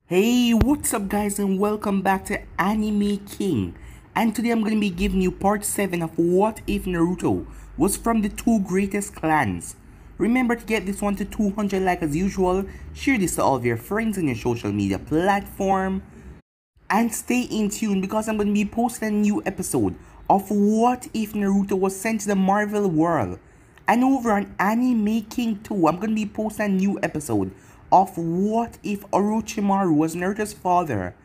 Hey, what's up guys and welcome back to Anime King. And today I'm going to be giving you part 7 of What If Naruto was from the two greatest clans. Remember to get this one to 200 likes as usual, share this to all of your friends on your social media platform, and stay in tune because I'm going to be posting a new episode of What If Naruto was sent to the Marvel world. And over on Anime King 2, I'm going to be posting a new episode of What If Orochimaru was Naruto's father.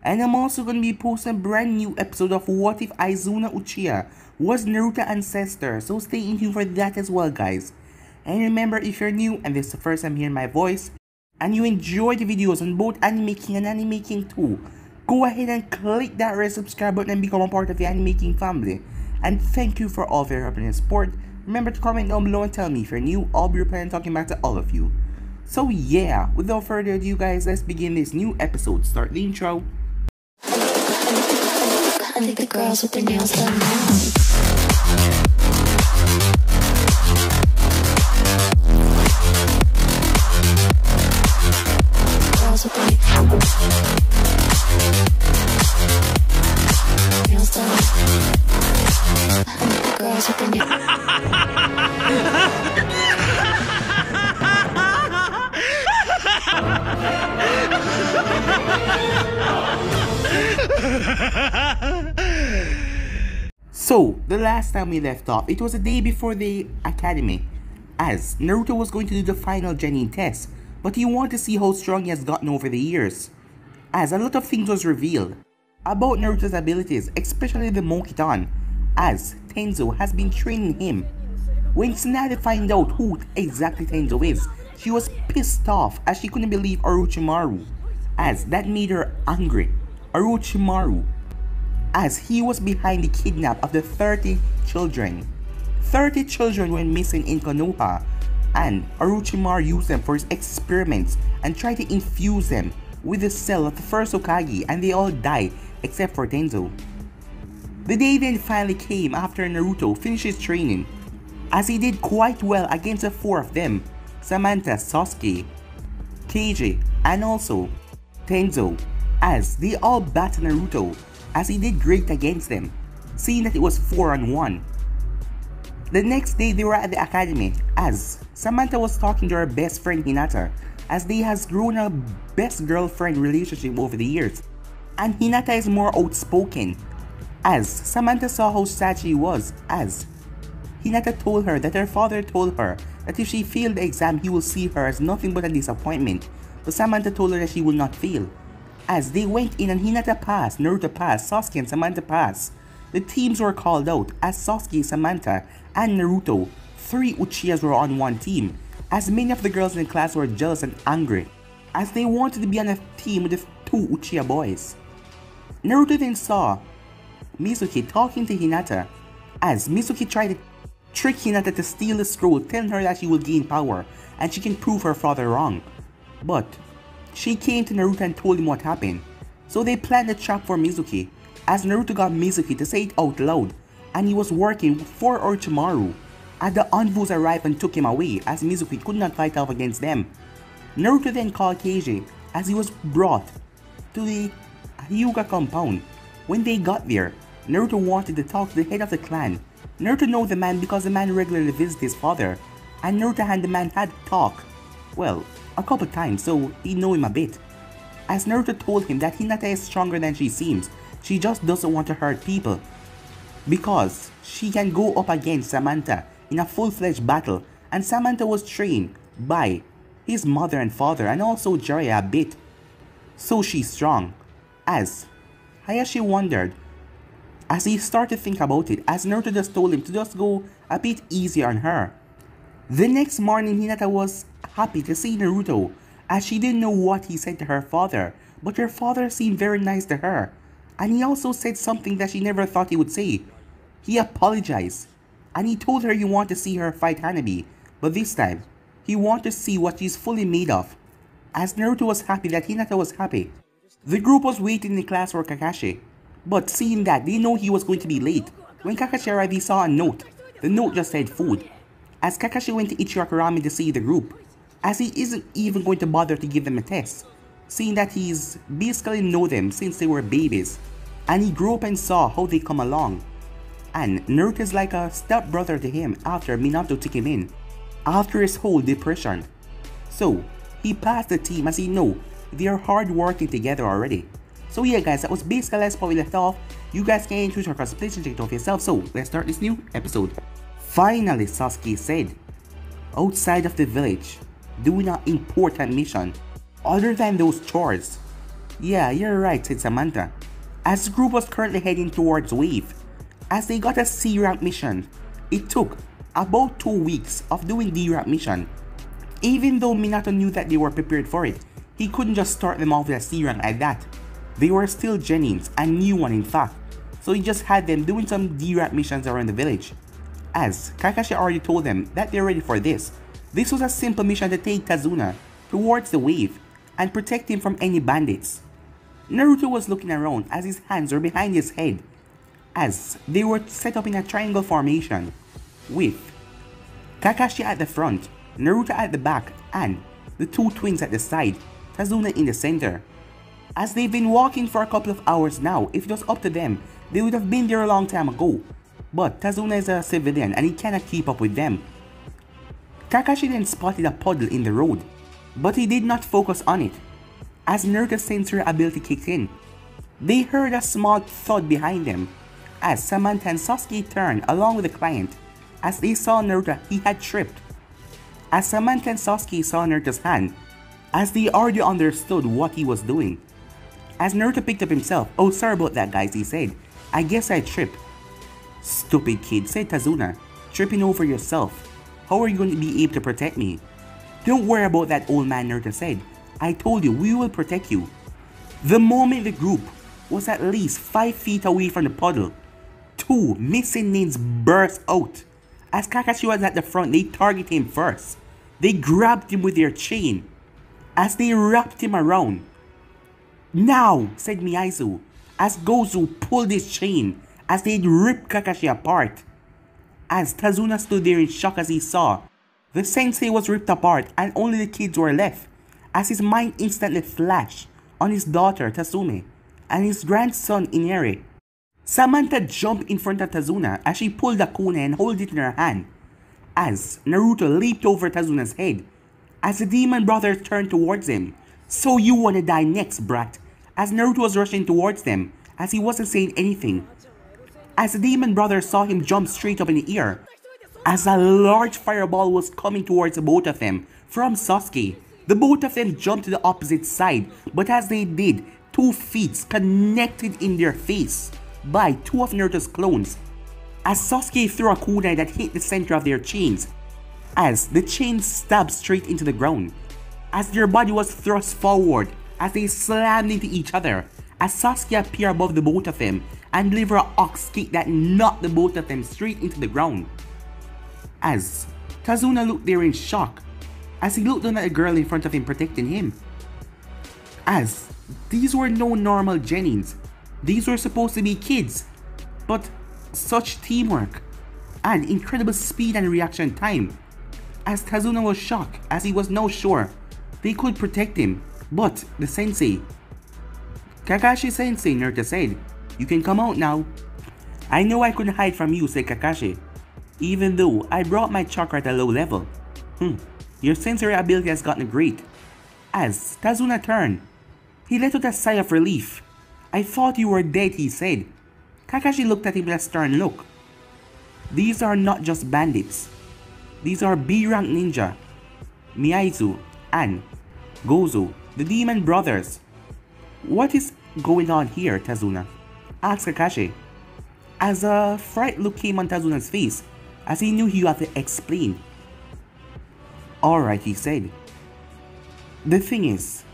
And I'm also going to be posting a brand new episode of What If Izuna Uchiha was Naruto's ancestor. So stay in tune for that as well, guys. And remember, if you're new and this is the first time hearing my voice, and you enjoy the videos on both Anime King and Anime King 2, go ahead and click that red subscribe button and become a part of the Anime King family. And thank you for all of your help and support. Remember to comment down below and tell me if you're new. I'll be replying and talking back to all of you. So yeah, without further ado guys, let's begin this new episode. Start the intro. I think the girls with their nails done now. Girls with their nails done. I think the girls with their nails. So, the last time we left off, it was a day before the academy, as Naruto was going to do the final Genin test, but he wanted to see how strong he has gotten over the years, as a lot of things was revealed about Naruto's abilities, especially the Mokitan, as Tenzo has been training him. When Tsunade found out who exactly Tenzo is, she was pissed off as she couldn't believe Orochimaru, as that made her angry. Orochimaru, as he was behind the kidnap of the 30 children. 30 children went missing in Konoha, and Orochimaru used them for his experiments and tried to infuse them with the cell of the first Hokage, and they all died except for Tenzo. The day then finally came after Naruto finished his training, as he did quite well against the 4 of them: Samantha, Sasuke, Keiji, and also Tenzo, as they all battled Naruto, as he did great against them, seeing that it was 4-on-1. The next day they were at the academy, as Samantha was talking to her best friend Hinata, as they has grown a best girlfriend relationship over the years, and Hinata is more outspoken, as Samantha saw how sad she was, as Hinata told her that her father told her that if she failed the exam he will see her as nothing but a disappointment, but Samantha told her that she will not fail. As they went in and Hinata passed, Naruto passed, Sasuke and Samantha passed, the teams were called out as Sasuke, Samantha, and Naruto, 3 Uchihas were on one team, as many of the girls in the class were jealous and angry, as they wanted to be on a team with the 2 Uchiha boys. Naruto then saw Mizuki talking to Hinata, as Mizuki tried to trick Hinata to steal the scroll, telling her that she will gain power and she can prove her father wrong. But she came to Naruto and told him what happened, so they planned a trap for Mizuki, as Naruto got Mizuki to say it out loud, and he was working for Orochimaru, as the Anvus arrived and took him away, as Mizuki could not fight off against them. Naruto then called Keiji, as he was brought to the Hyuga compound. When they got there, Naruto wanted to talk to the head of the clan. Naruto knew the man because the man regularly visited his father, and Naruto and the man had talked, well, a couple times, so he knew him a bit. As Naruto told him that Hinata is stronger than she seems, she just doesn't want to hurt people, because she can go up against Samantha in a full-fledged battle, and Samantha was trained by his mother and father and also Jiraiya a bit, so she's strong. As Hayashi wondered, as he started to think about it, as Naruto just told him to just go a bit easier on her. The next morning Hinata was happy to see Naruto, as she didn't know what he said to her father, but her father seemed very nice to her, and he also said something that she never thought he would say. He apologized, and he told her he wanted to see her fight Hanabi, but this time, he wanted to see what she's fully made of. As Naruto was happy that Hinata was happy, the group was waiting in the class for Kakashi, but seeing that they know he was going to be late, when Kakashi arrived he saw a note. The note just said food, as Kakashi went to Ichiraku Ramen to see the group, as he isn't even going to bother to give them a test. seeing that he's basically know them since they were babies, and he grew up and saw how they come along. And Naruto is like a stepbrother to him after Minato took him in, after his whole depression. So he passed the team as he know they are hard working together already. So yeah guys, that was basically the spot we left off. You guys can choose your cosplay and check it out for yourself. So let's start this new episode. Finally, Sasuke said, outside of the village, doing an important mission, other than those chores. Yeah, you're right, said Samantha, as the group was currently heading towards Wave, as they got a C-rank mission. It took about 2 weeks of doing D-rank mission. Even though Minato knew that they were prepared for it, he couldn't just start them off with a C-rank like that. They were still Genins, a new one in fact, so he just had them doing some D-rank missions around the village. As Kakashi already told them that they're ready for this. This was a simple mission to take Tazuna towards the Wave and protect him from any bandits. Naruto was looking around as his hands were behind his head, as they were set up in a triangle formation, with Kakashi at the front, Naruto at the back, and the two twins at the side, Tazuna in the center. As they've been walking for a couple of hours now, if it was up to them, they would have been there a long time ago. But Tazuna is a civilian and he cannot keep up with them. Kakashi then spotted a puddle in the road, but he did not focus on it. As Naruto's sensory ability kicked in, they heard a small thud behind them, as Samantha and Sasuke turned along with the client, as they saw Naruto he had tripped. As Samantha and Sasuke saw Naruto's hand, as they already understood what he was doing. As Naruto picked up himself, "Oh, sorry about that guys," he said. "I guess I tripped." "Stupid kid," said Tazuna, "tripping over yourself. How are you going to be able to protect me?" "Don't worry about that, old man," Naruto said. "I told you, we will protect you." The moment the group was at least 5 feet away from the puddle, 2 missing ninjas burst out. As Kakashi was at the front, they targeted him first. They grabbed him with their chain, as they wrapped him around. "Now," said Miyaizu, as Gozu pulled his chain, as they ripped Kakashi apart. As Tazuna stood there in shock as he saw the sensei was ripped apart and only the kids were left, as his mind instantly flashed on his daughter Tasume and his grandson Inere. Samantha jumped in front of Tazuna as she pulled a kunai and held it in her hand, as Naruto leaped over Tazuna's head, as the demon brother turned towards him. "So you wanna die next, brat?" As Naruto was rushing towards them, as he wasn't saying anything. As the demon brother saw him jump straight up in the air, as a large fireball was coming towards the both of them from Sasuke. The both of them jumped to the opposite side, but as they did, 2 feet connected in their face by 2 of Naruto's clones, as Sasuke threw a kunai that hit the center of their chains, as the chains stabbed straight into the ground, as their body was thrust forward as they slammed into each other, as Sasuke appeared above the both of them and delivered an ox kick that knocked the both of them straight into the ground. As Tazuna looked there in shock, as he looked down at the girl in front of him protecting him. As these were no normal Genins, these were supposed to be kids, but such teamwork and incredible speed and reaction time. As Tazuna was shocked, as he was now sure they could protect him, but the sensei, "Kakashi sensei," Naruto said, "you can come out now." "I know I couldn't hide from you," said Kakashi, "even though I brought my chakra at a low level." Your sensory ability has gotten great." As Tazuna turned, he let out a sigh of relief. "I thought you were dead," he said. Kakashi looked at him with a stern look. "These are not just bandits. These are B-rank ninja, Miyaizu and Gozu, the demon brothers." "What is going on here, Tazuna?" asked Kakashi. As a fright look came on Tazuna's face, as he knew he had to explain. "Alright," he said. "The thing is,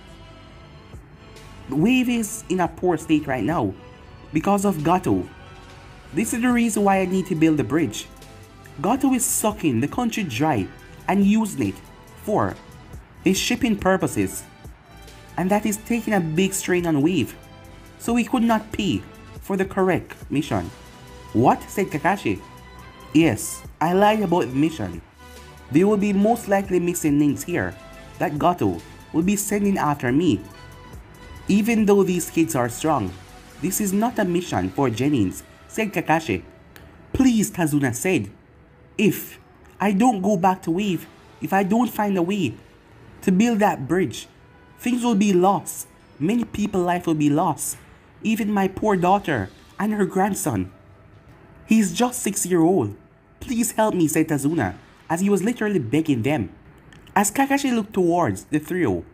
Wave is in a poor state right now because of Gato. This is the reason why I need to build a bridge. Gato is sucking the country dry and using it for his shipping purposes, and that is taking a big strain on Wave, so he could not pay for the correct mission." "What?" said Kakashi. "Yes, I lied about the mission. There will be most likely missing ninjas here that Gato will be sending after me, Even though these kids are strong, this is not a mission for Genins, said Kakashi. Please, Tazuna said. If I don't go back to Wave, if I don't find a way to build that bridge, things will be lost. Many people's life will be lost. Even my poor daughter and her grandson. He's just 6 years old. Please help me, said Tazuna, as he was literally begging them. As Kakashi looked towards the trio,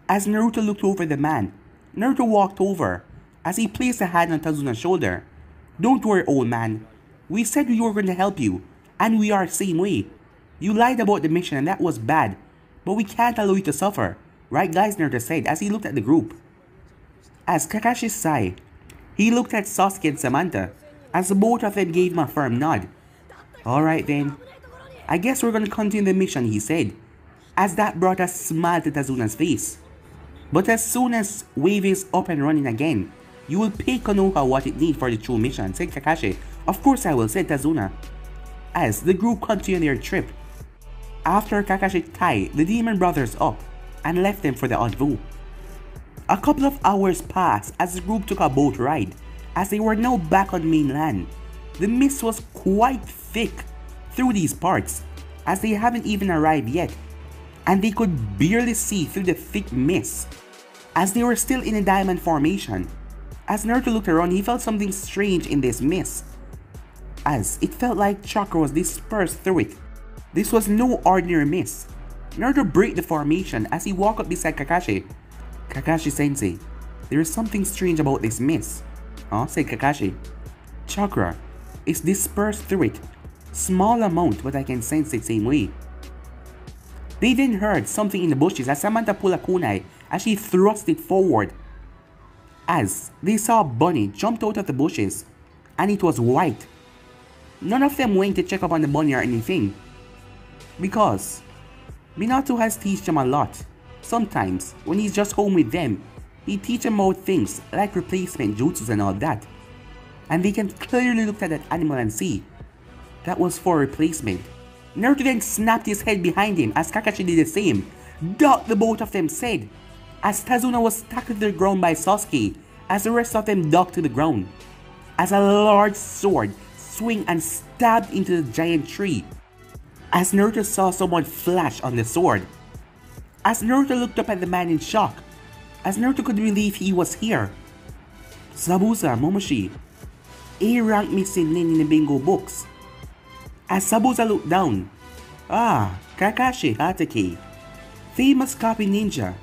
as Naruto looked over the man, Naruto walked over as he placed a hand on Tazuna's shoulder. Don't worry, old man. We said we were going to help you, and we are the same way. You lied about the mission and that was bad, but we can't allow you to suffer. Right guys, Naruto said as he looked at the group. As Kakashi sighed, he looked at Sasuke and Samantha as both of them gave him a firm nod. Alright then, I guess we're going to continue the mission, he said, as that brought a smile to Tazuna's face. But as soon as Wave is up and running again, you will pay Konoha what it needs for the true mission, said Kakashi. Of course I will, said Tazuna, as the group continued their trip. After Kakashi tied the Demon Brothers up and left them for the rendezvous. A couple of hours passed as the group took a boat ride, as they were now back on mainland. The mist was quite thick through these parts, as they haven't even arrived yet, and they could barely see through the thick mist, as they were still in a diamond formation. As Naruto looked around, he felt something strange in this mist, as it felt like chakra was dispersed through it. This was no ordinary mist. Naruto broke the formation as he walked up beside Kakashi. Kakashi-sensei, there is something strange about this mist. Huh? Said Kakashi. Chakra is dispersed through it. Small amount, but I can sense it same way. They then heard something in the bushes as Samantha pulled a kunai as she thrust it forward. As they saw a bunny jumped out of the bushes, and it was white. None of them went to check up on the bunny or anything, because Minato has taught them a lot. Sometimes, when he's just home with them, he teaches them about things like replacement jutsus and all that. And they can clearly look at that animal and see that was for replacement. Naruto then snapped his head behind him as Kakashi did the same. Duck, the both of them said, as Tazuna was stuck to the ground by Sasuke, as the rest of them ducked to the ground. As a large sword swung and stabbed into the giant tree. As Naruto saw someone flash on the sword. As Naruto looked up at the man in shock, as Naruto could believe he was here. Zabuza Momoshi, A-rank missing name in the bingo books. As Zabuza looked down, Kakashi Hatake, famous copy ninja.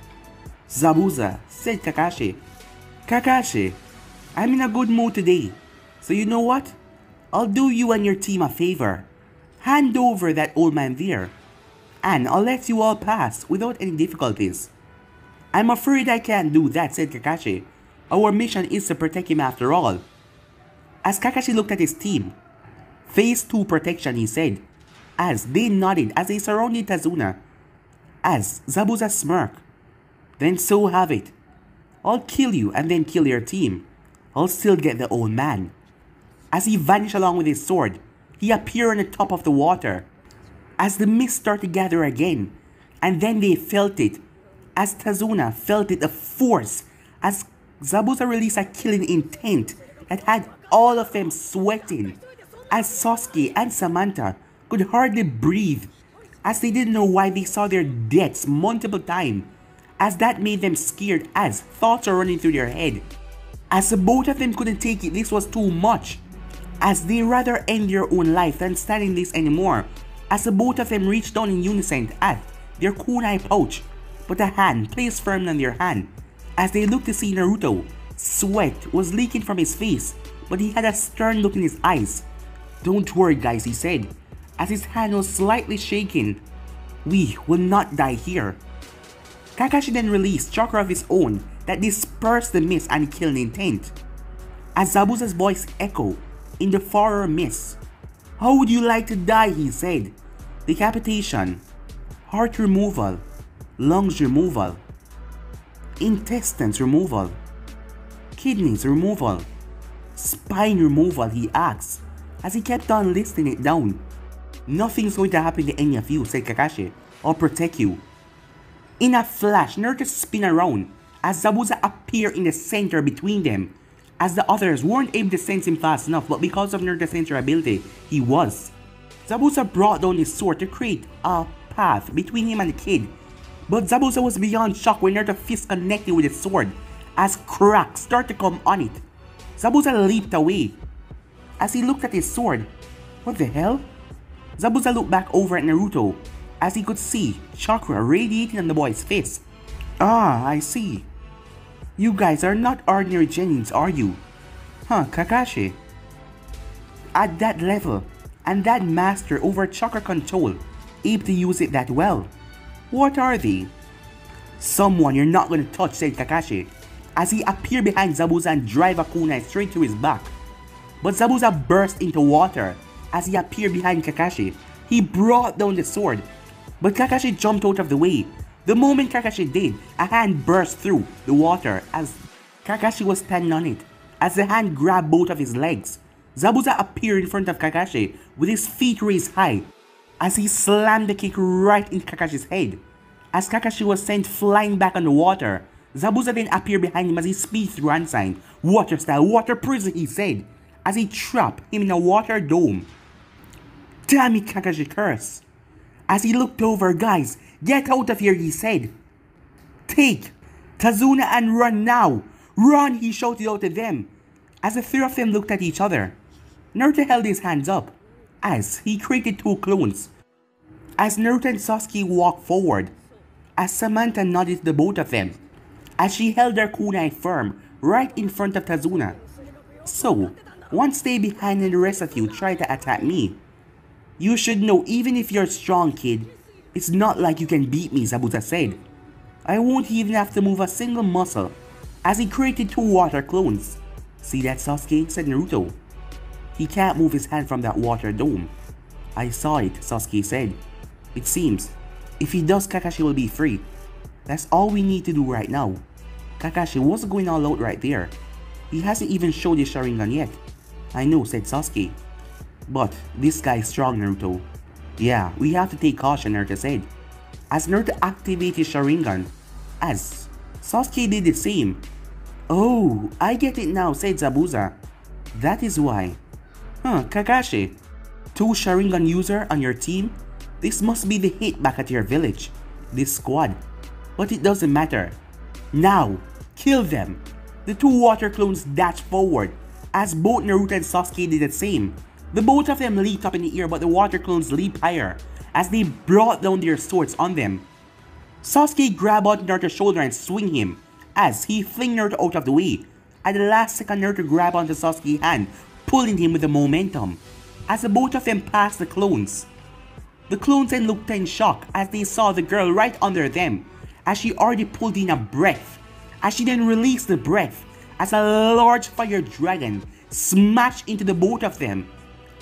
Zabuza, said Kakashi. Kakashi, I'm in a good mood today, so you know what? I'll do you and your team a favor. Hand over that old man there, and I'll let you all pass without any difficulties. I'm afraid I can't do that, said Kakashi. Our mission is to protect him after all. As Kakashi looked at his team, Phase 2 protection, he said, as they nodded as they surrounded Tazuna. As Zabuza smirked, then so have it. I'll kill you and then kill your team. I'll still get the old man. As he vanished along with his sword, he appeared on the top of the water. As the mist started to gather again, and then they felt it. As Tazuna felt it, the force, as Zabuza released a killing intent that had all of them sweating. As Sasuke and Samantha could hardly breathe, as they didn't know why they saw their deaths multiple times, as that made them scared as thoughts are running through their head. As the both of them couldn't take it, this was too much, as they rather end their own life than stand in this anymore, as the both of them reached down in unison at their kunai pouch, but a hand placed firmly on their hand. As they looked to see Naruto, sweat was leaking from his face, but he had a stern look in his eyes. Don't worry guys, he said, as his hand was slightly shaking. We will not die here. Kakashi then released chakra of his own that dispersed the mist and killed intent. As Zabuza's voice echoed in the far mist. How would you like to die, he said. Decapitation, heart removal, lungs removal, intestines removal, kidneys removal, spine removal, he asked, as he kept on listing it down. Nothing's going to happen to any of you, said Kakashi. I'll protect you. In a flash, Naruto spun around as Zabuza appeared in the center between them, as the others weren't able to sense him fast enough, but because of Naruto's sensor ability, he was. Zabuza brought down his sword to create a path between him and the kid, but Zabuza was beyond shock when Naruto's fist connected with his sword, as cracks started to come on it. Zabuza leaped away. As he looked at his sword, what the hell? Zabuza looked back over at Naruto, as he could see chakra radiating on the boy's face. Ah, I see. You guys are not ordinary genins, are you? Huh, Kakashi? At that level, and that master over chakra control, able to use it that well. What are they? Someone you're not gonna touch, said Kakashi, as he appeared behind Zabuza and drive a kunai straight to his back. But Zabuza burst into water as he appeared behind Kakashi. He brought down the sword, but Kakashi jumped out of the way. The moment Kakashi did, a hand burst through the water as Kakashi was standing on it. As the hand grabbed both of his legs, Zabuza appeared in front of Kakashi with his feet raised high as he slammed the kick right into Kakashi's head. As Kakashi was sent flying back on the water, Zabuza then appeared behind him as he speed through hand sign. Water style, water prison, he said, as he trapped him in a water dome. Damn it, Kakashi cursed. As he looked over, guys, get out of here, he said. Take Tazuna and run now. Run, he shouted out at them. As the three of them looked at each other, Naruto held his hands up as he created two clones. As Naruto and Sasuke walked forward, as Samantha nodded to the both of them, as she held their kunai firm right in front of Tazuna. So, one stay behind and the rest of you try to attack me. You should know, even if you're strong, kid, it's not like you can beat me, Zabuza said. I won't even have to move a single muscle, as he created two water clones. See that, Sasuke, said Naruto. He can't move his hand from that water dome. I saw it, Sasuke said. It seems, if he does, Kakashi will be free. That's all we need to do right now. Kakashi was going all out right there. He hasn't even showed his Sharingan yet. I know, said Sasuke. But this guy is strong, Naruto. Yeah, we have to take caution, Naruto said. As Naruto activated his Sharingan, as Sasuke did the same. Oh, I get it now, said Zabuza. That is why. Huh, Kakashi. Two Sharingan user on your team? This must be the hit back at your village. This squad. But it doesn't matter. Now, kill them. The two water clones dashed forward, as both Naruto and Sasuke did the same. The both of them leaped up in the air, but the water clones leaped higher as they brought down their swords on them. Sasuke grabbed onto Naruto's shoulder and swing him as he flung Naruto out of the way. At the last second, Naruto grabbed onto Sasuke's hand, pulling him with the momentum. As the both of them passed the clones then looked in shock as they saw the girl right under them, as she already pulled in a breath. As she then released the breath, as a large fire dragon smashed into the both of them.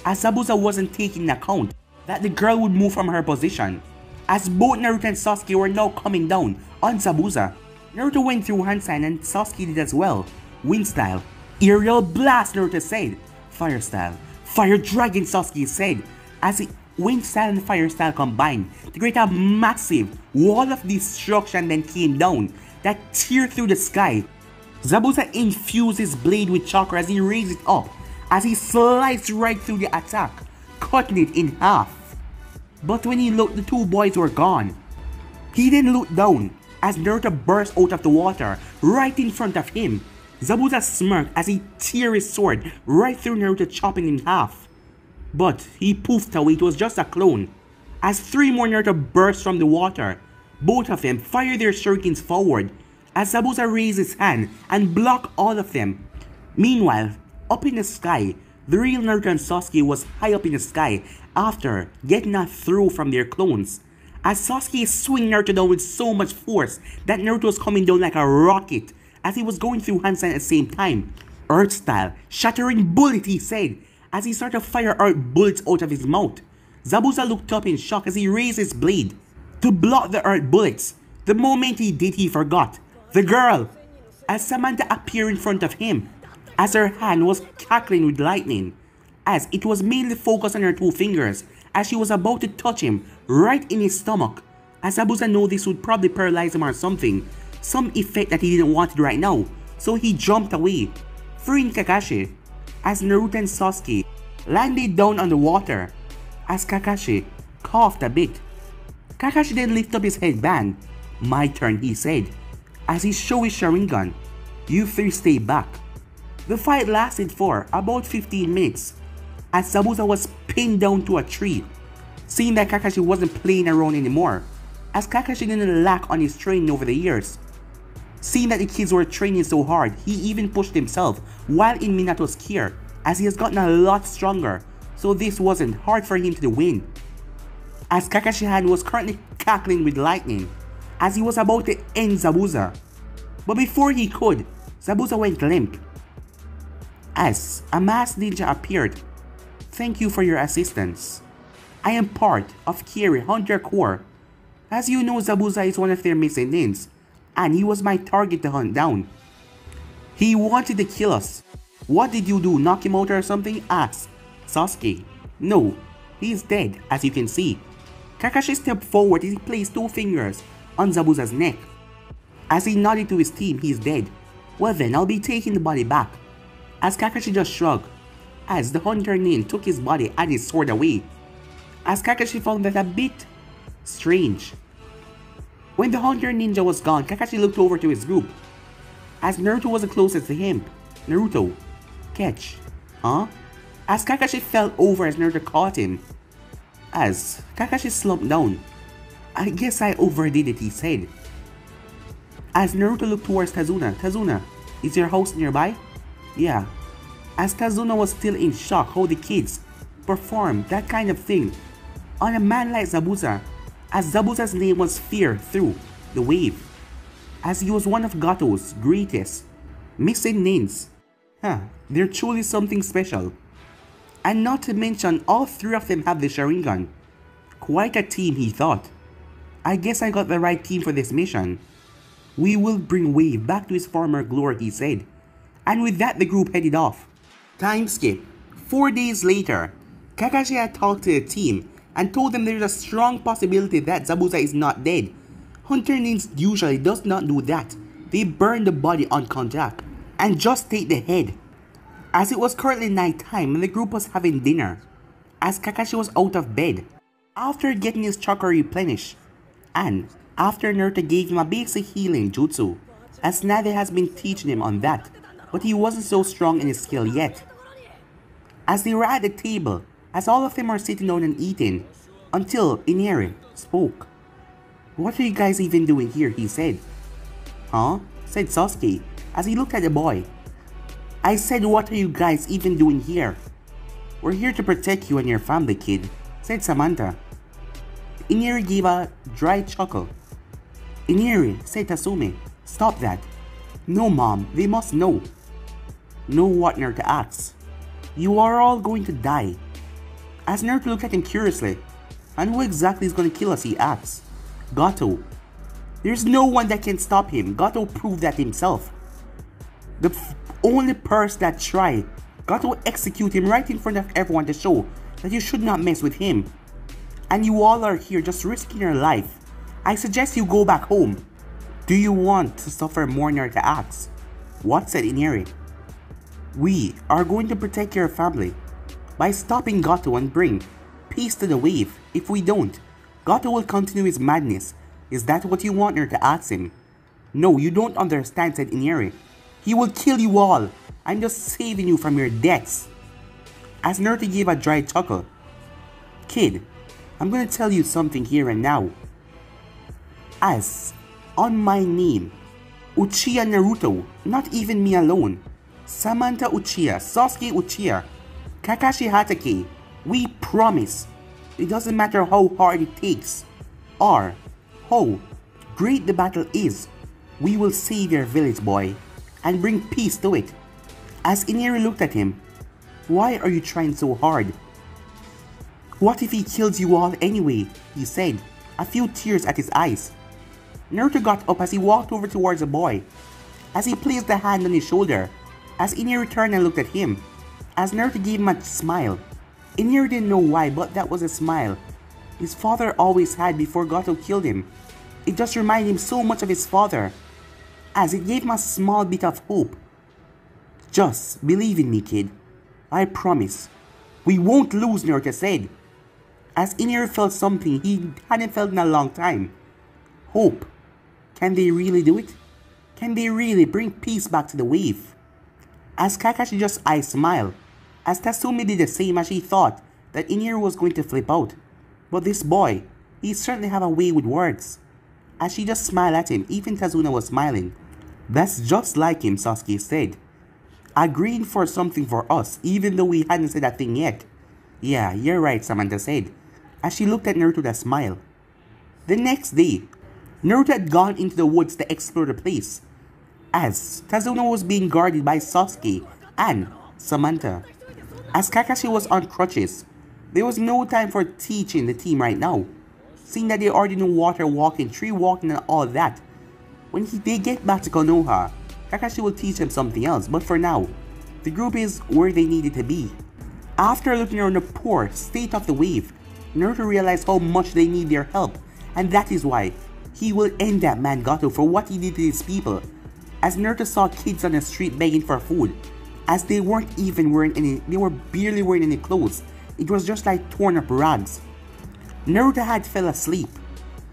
As Zabuza wasn't taking into account that the girl would move from her position, as both Naruto and Sasuke were now coming down on Zabuza. Naruto went through hand sign and Sasuke did as well. Wind style, aerial blast, Naruto said. Fire style, fire dragon, Sasuke said, as wind style and fire style combined to create a massive wall of destruction then came down that teared through the sky. Zabuza infused his blade with chakra as he raised it up, as he sliced right through the attack, cutting it in half. But when he looked, the two boys were gone. He then looked down as Naruto burst out of the water right in front of him. Zabuza smirked as he tear his sword right through Naruto, chopping in half. But he poofed away, it was just a clone. As three more Naruto burst from the water, both of them fired their shurikens forward as Zabuza raised his hand and blocked all of them. Meanwhile, up in the sky, the real Naruto and Sasuke was high up in the sky after getting a throw from their clones. As Sasuke swung Naruto down with so much force that Naruto was coming down like a rocket as he was going through hand sign at the same time. Earth style, shattering bullet, he said, as he started to fire earth bullets out of his mouth. Zabuza looked up in shock as he raised his blade to block the earth bullets. The moment he did, he forgot the girl, as Samantha appeared in front of him, as her hand was crackling with lightning, as it was mainly focused on her two fingers, as she was about to touch him right in his stomach. As Zabuza knew this would probably paralyze him or something, some effect that he didn't want it right now, so he jumped away, freeing Kakashi, as Naruto and Sasuke landed down on the water, as Kakashi coughed a bit. Kakashi then lifted up his headband. "My turn," he said, as he showed his Sharingan. "You three stay back." The fight lasted for about 15 minutes, as Zabuza was pinned down to a tree. Seeing that Kakashi wasn't playing around anymore, as Kakashi didn't lack on his training over the years. Seeing that the kids were training so hard, he even pushed himself while in Minato's care, as he has gotten a lot stronger, so this wasn't hard for him to win. As Kakashi's hand was currently cackling with lightning, as he was about to end Zabuza. But before he could, Zabuza went limp, as a masked ninja appeared. "Thank you for your assistance. I am part of Kiri Hunter Corps. As you know, Zabuza is one of their missing ninjas, and he was my target to hunt down. He wanted to kill us. What did you do, knock him out or something?" asked Sasuke. "No, he is dead, as you can see." Kakashi stepped forward as he placed 2 fingers on Zabuza's neck. As he nodded to his team, "He's dead. Well then, I'll be taking the body back." As Kakashi just shrugged, as the Hunter Nin took his body and his sword away, as Kakashi found that a bit strange. When the Hunter Ninja was gone, Kakashi looked over to his group, as Naruto was the closest to him. "Naruto, catch." "Huh?" As Kakashi fell over as Naruto caught him. As Kakashi slumped down. "I guess I overdid it," he said. As Naruto looked towards Tazuna. "Tazuna, is your house nearby?" "Yeah." As Tazuna was still in shock how the kids performed that kind of thing on a man like Zabuza, as Zabuza's name was feared through the wave, as he was one of Gato's greatest missing ninjas. They're truly something special. And not to mention, all 3 of them have the Sharingan. Quite a team, he thought. "I guess I got the right team for this mission. We will bring Wave back to his former glory," he said. And with that, the group headed off. Time skip. 4 days later, Kakashi had talked to the team and told them there's a strong possibility that Zabuza is not dead. Hunter ninjas usually does not do that. They burn the body on contact and just take the head. As it was currently night time and the group was having dinner, as Kakashi was out of bed, after getting his chakra replenished, and after Naruto gave him a basic healing jutsu, as Tsunade has been teaching him on that, but he wasn't so strong in his skill yet. As they were at the table, as all of them are sitting down and eating, until Inari spoke. "What are you guys even doing here?" he said. "Huh?" said Sasuke, as he looked at the boy. "I said, what are you guys even doing here?" "We're here to protect you and your family, kid," said Samantha. Inari gave a dry chuckle. "Inari," said Tasumi, "stop that." "No, Mom, they must know." "Know what?" Naruto asked. "You are all going to die." As Naruto looked at him curiously. "And who exactly is going to kill us?" he asked. "Gato. There's no one that can stop him. Gato proved that himself. The only person that tried, Gato execute him right in front of everyone to show that you should not mess with him. And you all are here just risking your life. I suggest you go back home." "Do you want to suffer more?" Naruto asked. "What?" said Inari. "We are going to protect your family by stopping Gato and bring peace to the wave. If we don't, Gato will continue his madness. Is that what you want?" Naruto asked him. "No, you don't understand," said Inari. "He will kill you all. I'm just saving you from your deaths." As Naruto gave a dry chuckle. "Kid, I'm gonna tell you something here and now. As on my name, Uchiha Naruto, not even me alone, Samantha Uchiha, Sasuke Uchiha, Kakashi Hatake, we promise, it doesn't matter how hard it takes, or how great the battle is, we will save your village, boy, and bring peace to it." As Inari looked at him, "Why are you trying so hard?" "What if he kills you all anyway?" he said, a few tears at his eyes. Naruto got up as he walked over towards the boy, as he placed a hand on his shoulder, as Inari turned and looked at him, as Naruto gave him a smile. Inari didn't know why, but that was a smile his father always had before Gato killed him. It just reminded him so much of his father. as it gave him a small bit of hope. "Just believe in me, kid. I promise. We won't lose," Naruto said, as In-Ear felt something he hadn't felt in a long time. Hope. Can they really do it? Can they really bring peace back to the wave? As Kakashi just eyes smiled, as Tatsumi did the same, as she thought that In-Ear was going to flip out. But this boy, he certainly have a way with words. As she just smiled at him, even Tazuna was smiling. "That's just like him," Sasuke said. "Agreeing for something for us, even though we hadn't said a thing yet." "Yeah, you're right," Samantha said, as she looked at Naruto with a smile. The next day, Naruto had gone into the woods to explore the place, as Tazuna was being guarded by Sasuke and Samantha. As Kakashi was on crutches, there was no time for teaching the team right now, seeing that they already know water walking, tree walking, and all that. When they get back to Konoha, Kakashi will teach them something else, but for now, the group is where they needed to be. After looking around the poor state of the wave, Naruto realized how much they need their help, and that is why he will end that man Gato for what he did to his people. As Naruto saw kids on the street begging for food, as they weren't even wearing any, they were barely wearing any clothes. It was just like torn up rags. Naruto had fell asleep.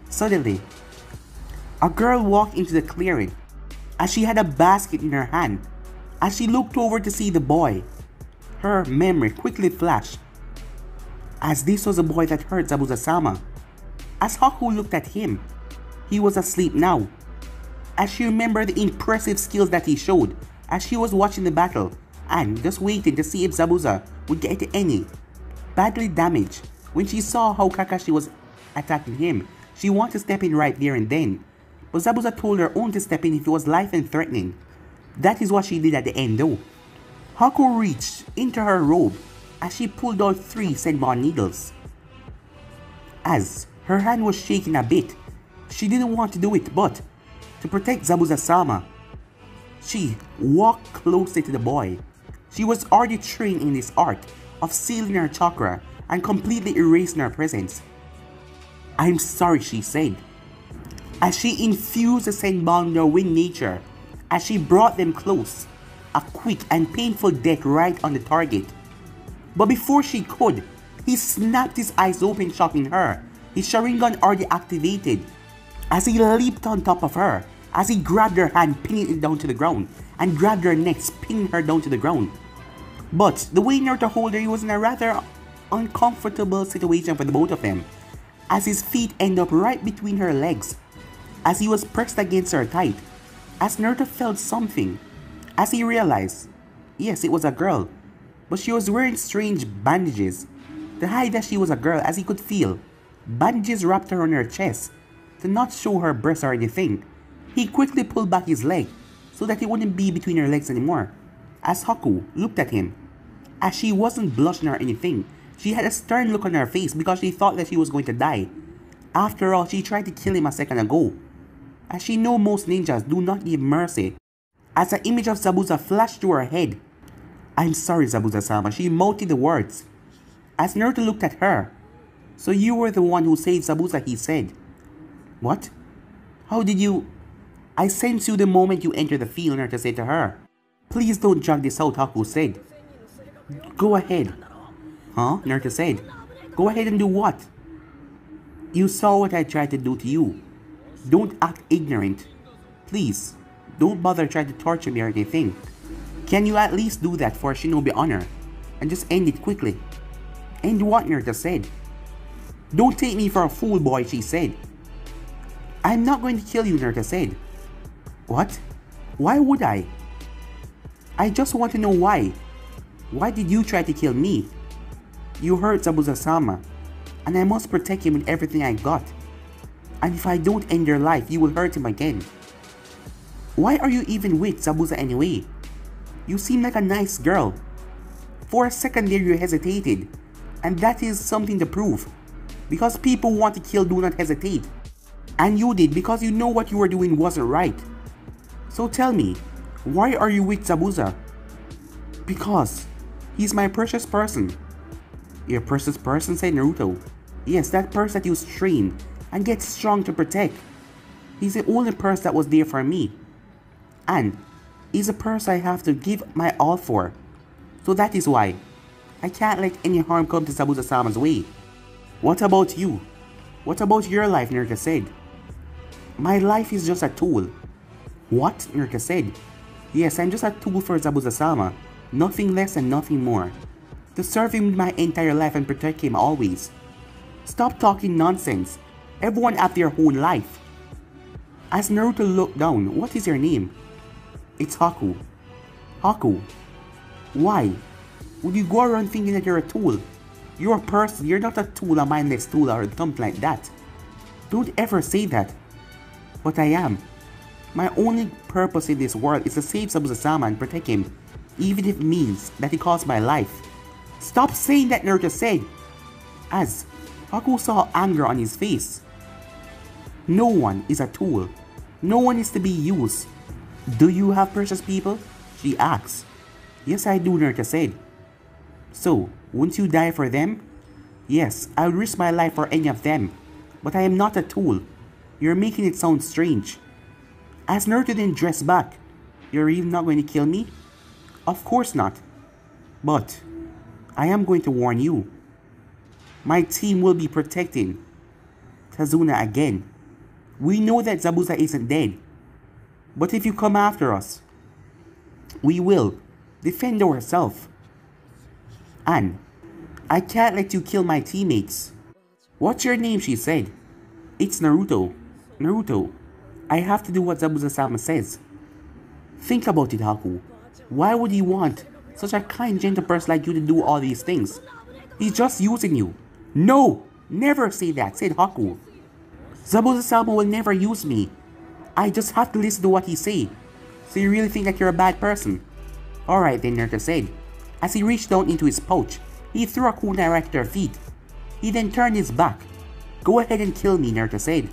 Suddenly, a girl walked into the clearing, as she had a basket in her hand. As she looked over to see the boy, her memory quickly flashed, as this was the boy that hurt Zabuza-sama. As Haku looked at him, he was asleep now. As she remembered the impressive skills that he showed, as she was watching the battle, and just waiting to see if Zabuza would get any. Badly damaged, when she saw how Kakashi was attacking him, she wanted to step in right there and then. But Zabuza told her only to step in if it was life and threatening. That is what she did at the end though. Haku reached into her robe as she pulled out 3 Senbon needles. As her hand was shaking a bit, she didn't want to do it, but to protect Zabuza-sama, she walked closely to the boy. She was already trained in this art of sealing her chakra and completely erasing her presence. "I'm sorry," she said, as she infused the Senbon with her wind nature, as she brought them close, a quick and painful death right on the target. But before she could, he snapped his eyes open, shocking her, his Sharingan already activated, as he leaped on top of her, as he grabbed her hand, pinning it down to the ground, and grabbed her neck, pinning her down to the ground. But the way Naruto held her, he was in a rather uncomfortable situation for the both of them, as his feet ended up right between her legs, as he was pressed against her tight, as Naruto felt something, as he realized, yes, it was a girl, but she was wearing strange bandages to hide that she was a girl, as he could feel bandages wrapped around her chest to not show her breasts or anything. He quickly pulled back his leg so that it wouldn't be between her legs anymore, as Haku looked at him. As she wasn't blushing or anything, she had a stern look on her face because she thought that she was going to die. After all, she tried to kill him a second ago, as she know most ninjas do not give mercy. As an image of Zabuza flashed through her head. "I'm sorry, Zabuza-sama," she mouthed the words. As Naruto looked at her, "So you were the one who saved Zabuza," he said. "What? How did you—" "I sensed you the moment you entered the field," Naruto said to her. "Please don't drag this out," Haku said. "Go ahead." "Huh?" Naruto said. "Go ahead and do what?" "You saw what I tried to do to you. Don't act ignorant. Please, don't bother trying to torture me or anything. Can you at least do that for Shinobi honor, and just end it quickly?" "End what?" Naruto said. "Don't take me for a fool, boy," she said. "I'm not going to kill you," Naruto said. "What? Why would I?" "I just want to know why. Why did you try to kill me? You hurt Zabuza-sama, and I must protect him with everything I got. And if I don't end your life, you will hurt him again. Why are you even with Zabuza anyway? You seem like a nice girl. For a second there you hesitated, and that is something to prove. Because people who want to kill do not hesitate. And you did because you know what you were doing wasn't right. So tell me, why are you with Zabuza?" "Because he's my precious person." "Your precious person?" said Naruto. "Yes, that person that you train and get strong to protect. He's the only person that was there for me." and is a person I have to give my all for. So that is why I can't let any harm come to Zabuza-sama's way. What about you? What about your life, Naruto said. My life is just a tool. What? Naruto said. Yes, I'm just a tool for Zabuza-sama. Nothing less and nothing more. To serve him with my entire life and protect him always. Stop talking nonsense. Everyone have their own life. As Naruto looked down, what is your name? It's Haku. Haku. Why? Would you go around thinking that you're a tool? You're a person, you're not a tool, a mindless tool or something like that. Don't ever say that. But I am. My only purpose in this world is to save Zabuza-sama and protect him, even if it means that it costs my life. Stop saying that, Naruto said, as Haku saw anger on his face. No one is a tool. No one is to be used. Do you have precious people? She asked. Yes, I do, Naruto said. So, won't you die for them? Yes, I would risk my life for any of them. But I am not a tool. You're making it sound strange. As Naruto then dressed back, you're really not going to kill me? Of course not. But I am going to warn you. My team will be protecting Tazuna again. We know that Zabuza isn't dead. But if you come after us, we will defend ourselves. And I can't let you kill my teammates. What's your name? She said. It's Naruto. Naruto, I have to do what Zabuza-sama says. Think about it, Haku. Why would he want such a kind, gentle person like you to do all these things? He's just using you. No! Never say that, said Haku. Zabuza-sama will never use me. I just have to listen to what he say. So you really think that you're a bad person? Alright then, Naruto said. As he reached down into his pouch, he threw a kunai right at her feet. He then turned his back. Go ahead and kill me, Naruto said.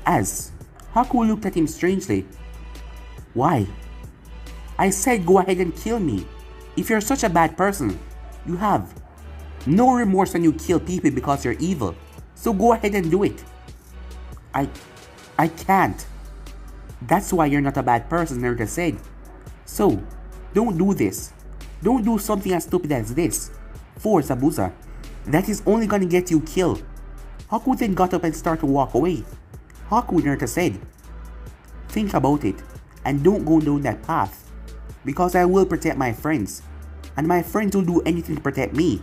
As Haku looked at him strangely. Why? I said go ahead and kill me. If you're such a bad person, you have no remorse when you kill people because you're evil. So go ahead and do it. I can't. That's why you're not a bad person, Naruto said. So, don't do this. Don't do something as stupid as this. For Zabuza. That is only gonna get you killed. Haku then got up and started to walk away. Haku, Naruto said. Think about it, and don't go down that path. Because I will protect my friends. And my friends will do anything to protect me.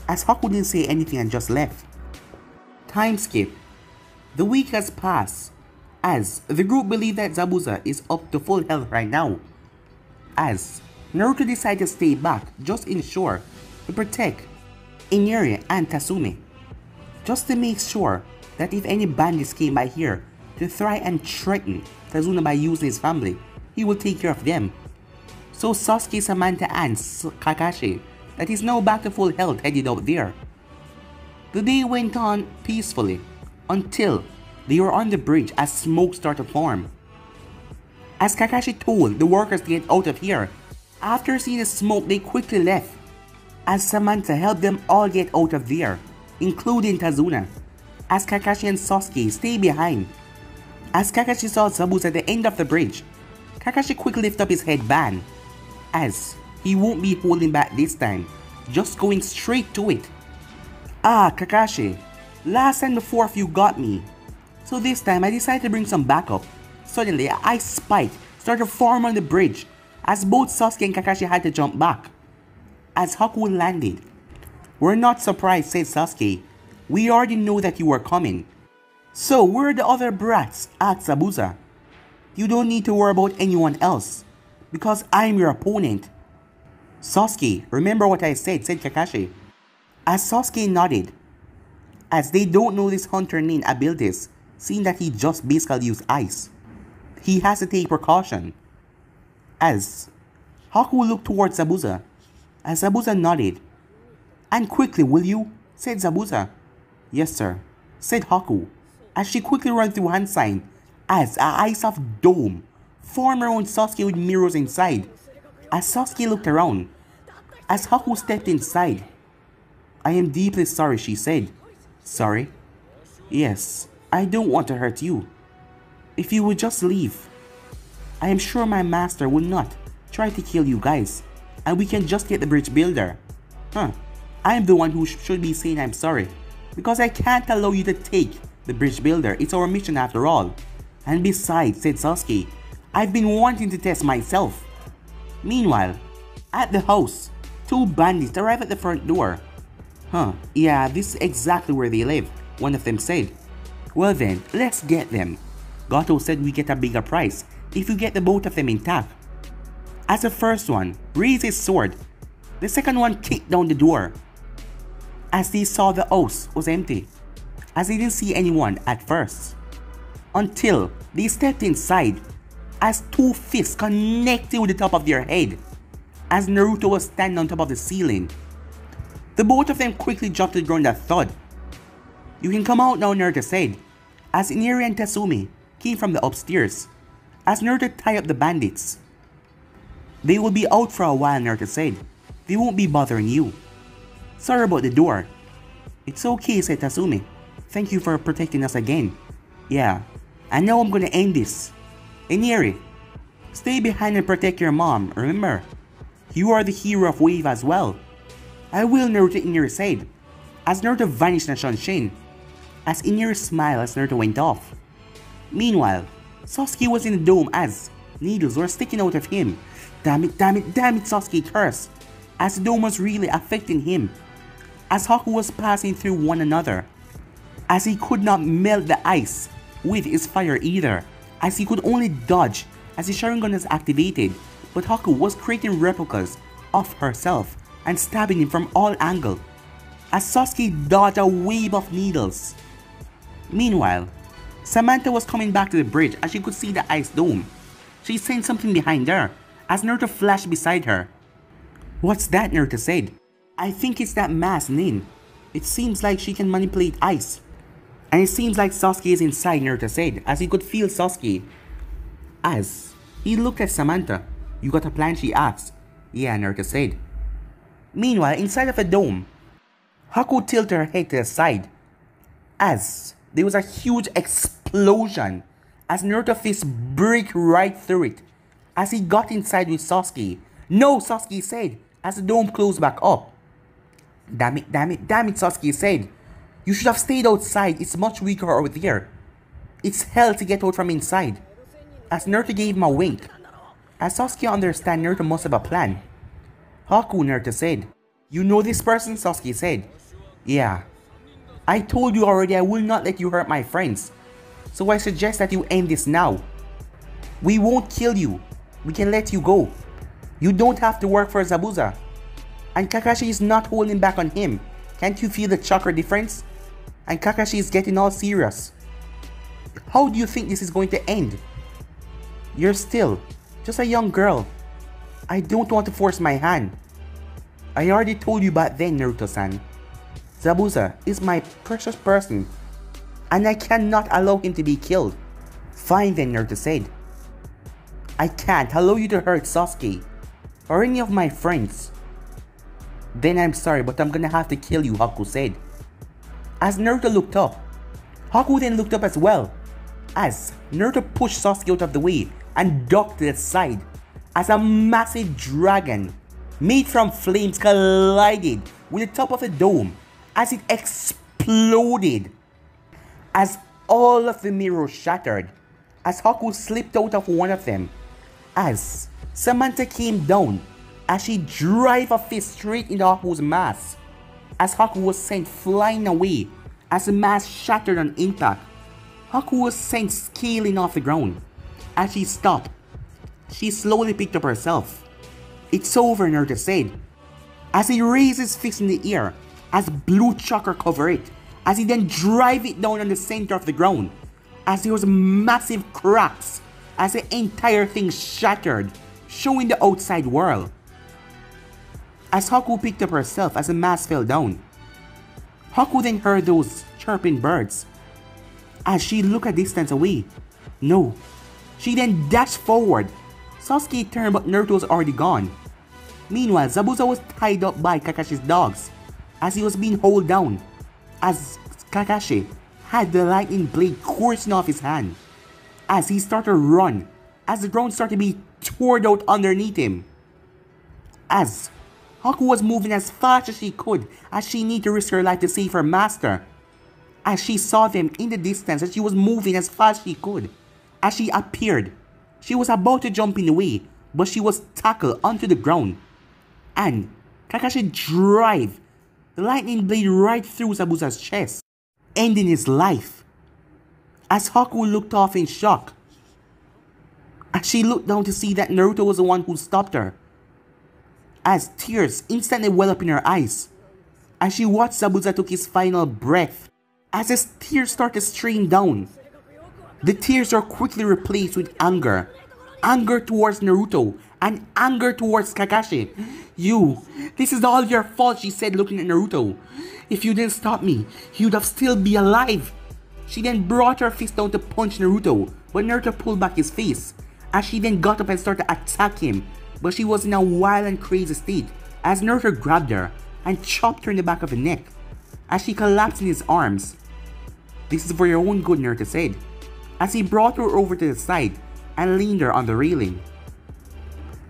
As Haku didn't say anything and just left. Time skip. The week has passed. As the group believe that Zabuza is up to full health right now. As Naruto decided to stay back just inshore to protect Inari and Tasume. Just to make sure that if any bandits came by here to try and threaten Tazuna by using his family, he will take care of them. So Sasuke, Samantha and Kakashi, that is now back to full health, headed out there. The day went on peacefully until they were on the bridge as smoke started to form. As Kakashi told the workers to get out of here, after seeing the smoke they quickly left, as Samantha helped them all get out of there, including Tazuna, as Kakashi and Sasuke stay behind. As Kakashi saw Zabuza at the end of the bridge, Kakashi quickly lifted up his headband, as he won't be holding back this time, just going straight to it. Ah, Kakashi, last time the four of you got me, so this time I decided to bring some backup. Suddenly, an ice spike started to form on the bridge, as both Sasuke and Kakashi had to jump back. As Haku landed, we're not surprised, said Sasuke. We already know that you were coming. So where are the other brats? Asked Zabuza. You don't need to worry about anyone else, because I'm your opponent. Sasuke, remember what I said Kakashi. As Sasuke nodded, as they don't know this hunter named abilities, seeing that he just basically used ice. He has to take precaution. As Haku looked towards Zabuza, as Zabuza nodded. And quickly, will you? Said Zabuza. Yes, sir, said Haku, as she quickly ran through hand sign, as a ice of dome formed around Sasuke with mirrors inside. As Sasuke looked around, as Haku stepped inside. I am deeply sorry, she said. Sorry? Yes, I don't want to hurt you. If you would just leave. I am sure my master will not try to kill you guys, and we can just get the bridge builder. I am the one who should be saying I'm sorry, because I can't allow you to take the bridge builder. It's our mission after all. And besides, said Sasuke, I've been wanting to test myself. Meanwhile, at the house, 2 bandits arrive at the front door. Yeah, this is exactly where they live, one of them said. Well then, let's get them. Gato said we get a bigger price if you get the both of them intact. As the first one raised his sword, the second one kicked down the door. As they saw the house was empty, as they didn't see anyone at first. Until they stepped inside, as 2 fists connected with the top of their head, as Naruto was standing on top of the ceiling. The both of them quickly jumped to the ground at thud. You can come out now, Naruto said, as Inari and Tatsumi came from the upstairs, as Naruto tied up the bandits. They will be out for a while, Naruto said. They won't be bothering you. Sorry about the door. It's okay, said Tatsumi. Thank you for protecting us again. Yeah, I know I'm gonna end this. Inari, stay behind and protect your mom, remember? You are the hero of Wave as well. I will, Naruto, Inari said, as Naruto vanished in Shunshin, as Inari smiled as Naruto went off. Meanwhile, Sasuke was in the dome as needles were sticking out of him. Damn it, Sasuke cursed, as the dome was really affecting him, as Haku was passing through one another, as he could not melt the ice with his fire either, as he could only dodge as his Sharingan was activated, but Haku was creating replicas of herself and stabbing him from all angles, as Sasuke dodged a wave of needles. Meanwhile, Samantha was coming back to the bridge as she could see the ice dome. She sensed something behind her as Naruto flashed beside her. What's that? Naruto said. I think it's that masked Nin. It seems like she can manipulate ice. And it seems like Sasuke is inside, Naruto said, as he could feel Sasuke. As he looked at Samantha. You got a plan? She asked. Yeah, Naruto said. Meanwhile, inside of the dome, Haku tilted her head to the side as there was a huge explosion as Naruto fist break right through it as he got inside with Sasuke. No, Sasuke said as the dome closed back up. Damn it, Sasuke said. You should have stayed outside. It's much weaker over there. It's hell to get out from inside. As Naruto gave him a wink. As Sasuke understand Naruto must have a plan. Haku, Naruto said. You know this person? Sasuke said. Yeah. I told you already I will not let you hurt my friends. So I suggest that you end this now. We won't kill you. We can let you go. You don't have to work for Zabuza. And Kakashi is not holding back on him. Can't you feel the chakra difference? And Kakashi is getting all serious. How do you think this is going to end? You're still just a young girl. I don't want to force my hand. I already told you back then, Naruto-san. Zabuza is my precious person, and I cannot allow him to be killed. Fine then, Naruto said. I can't allow you to hurt Sasuke, or any of my friends. Then I'm sorry, but I'm gonna have to kill you, Haku said. As Naruto looked up, Haku then looked up as well, as Naruto pushed Sasuke out of the way and ducked to the side, as a massive dragon made from flames collided with the top of the dome as it exploded, as all of the mirrors shattered, as Haku slipped out of one of them, as Samantha came down as she drove a fist straight into Haku's mask, as Haku was sent flying away as the mask shattered on impact. Haku was sent scaling off the ground. As she stopped, she slowly picked up herself. It's over, Naruto said, as he raised his fist in the air as blue chakra covered it, as he then drive it down on the center of the ground, as there was massive cracks as the entire thing shattered, showing the outside world. As Haku picked up herself as the mask fell down, Haku then heard those chirping birds. As she looked a distance away, no, she then dashed forward. Sasuke turned, but Naruto was already gone. Meanwhile, Zabuza was tied up by Kakashi's dogs as he was being held down, as Kakashi had the lightning blade coursing off his hand. As he started to run, as the ground started to be torn out underneath him. As Haku was moving as fast as she could, as she needed to risk her life to save her master. As she saw them in the distance, as she was moving as fast as she could. As she appeared, she was about to jump in the way, but she was tackled onto the ground. And Kakashi drive the lightning blade right through Zabuza's chest, ending his life. As Haku looked off in shock, as she looked down to see that Naruto was the one who stopped her. As tears instantly well up in her eyes, as she watched Zabuza took his final breath. As his tears started to stream down, the tears are quickly replaced with anger. Anger towards Naruto and anger towards Kakashi. This is all your fault, she said, looking at Naruto. If you didn't stop me, you'd have still be alive. She then brought her fist down to punch Naruto, but Naruto pulled back his face. As she then got up and started to attack him, but she was in a wild and crazy state as Naruto grabbed her and chopped her in the back of the neck. As she collapsed in his arms. This is for your own good, Naruto said, as he brought her over to the side and leaned her on the railing.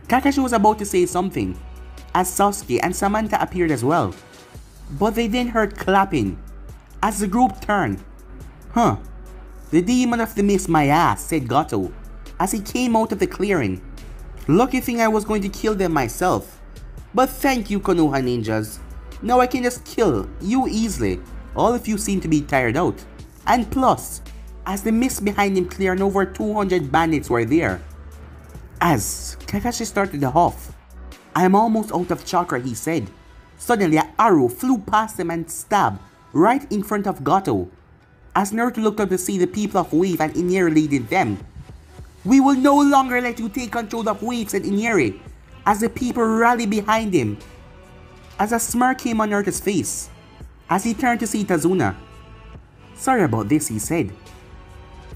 Kakashi was about to say something, as Sasuke and Samantha appeared as well, but they then heard clapping. As the group turned, the demon of the mist my ass, said Gato, as he came out of the clearing. Lucky thing I was going to kill them myself. But thank you, Konoha ninjas. Now I can just kill you easily. All of you seem to be tired out. And plus, as the mist behind him cleared, over 200 bandits were there. As Kakashi started to huff. I am almost out of chakra, he said. Suddenly an arrow flew past him and stabbed right in front of Gato. As Naruto looked up to see the people of Wave and Inieri leading them. We will no longer let you take control of Wave, said Inieri, as the people rallied behind him. As a smirk came on Naruto's face, as he turned to see Itazuna. Sorry about this, he said.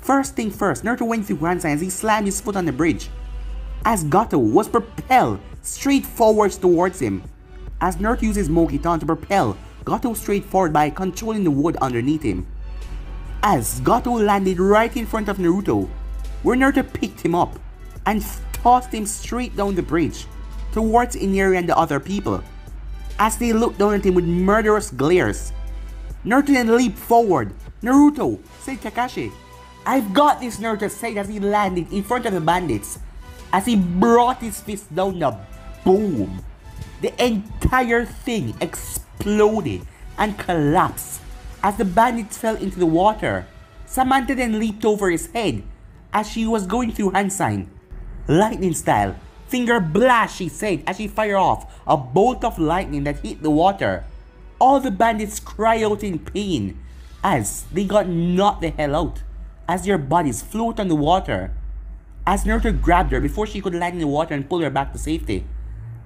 First thing first, Naruto went through Grand Sign as he slammed his foot on the bridge, as Gato was propelled straight forwards towards him. As Naruto used his Mokiton to propel Gato straight forward by controlling the wood underneath him. As Gato landed right in front of Naruto, where Naruto picked him up and tossed him straight down the bridge towards Inieri and the other people. As they looked down at him with murderous glares, Naruto then leaped forward. Naruto, said Kakashi. I've got this, Naruto said as he landed in front of the bandits. As he brought his fist down, the boom. The entire thing exploded and collapsed as the bandits fell into the water. Samantha then leaped over his head as she was going through hand sign. Lightning style, finger blast, she said as she fired off a bolt of lightning that hit the water. All the bandits cry out in pain as they got knocked the hell out as their bodies float on the water. As Naruto grabbed her before she could land in the water and pull her back to safety.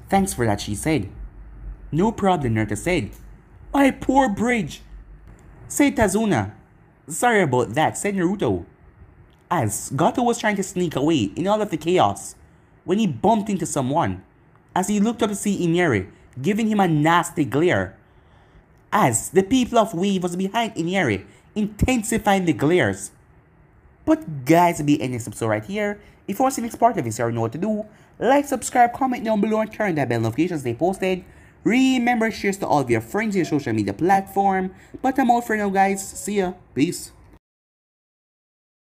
Thanks for that, she said. No problem, Naruto said. My poor bridge, said Itazuna. Sorry about that, said Naruto. As Gato was trying to sneak away in all of the chaos when he bumped into someone. As he looked up to see Inieri, giving him a nasty glare. As the people of Wave was behind Inieri, intensifying the glares. But guys, that'll be ending this episode right here. If you want to see the next part of this, you already know what to do. Like, subscribe, comment down below, and turn that bell notifications they posted. Remember, share to all of your friends in your social media platform. But I'm out for now, guys. See ya. Peace.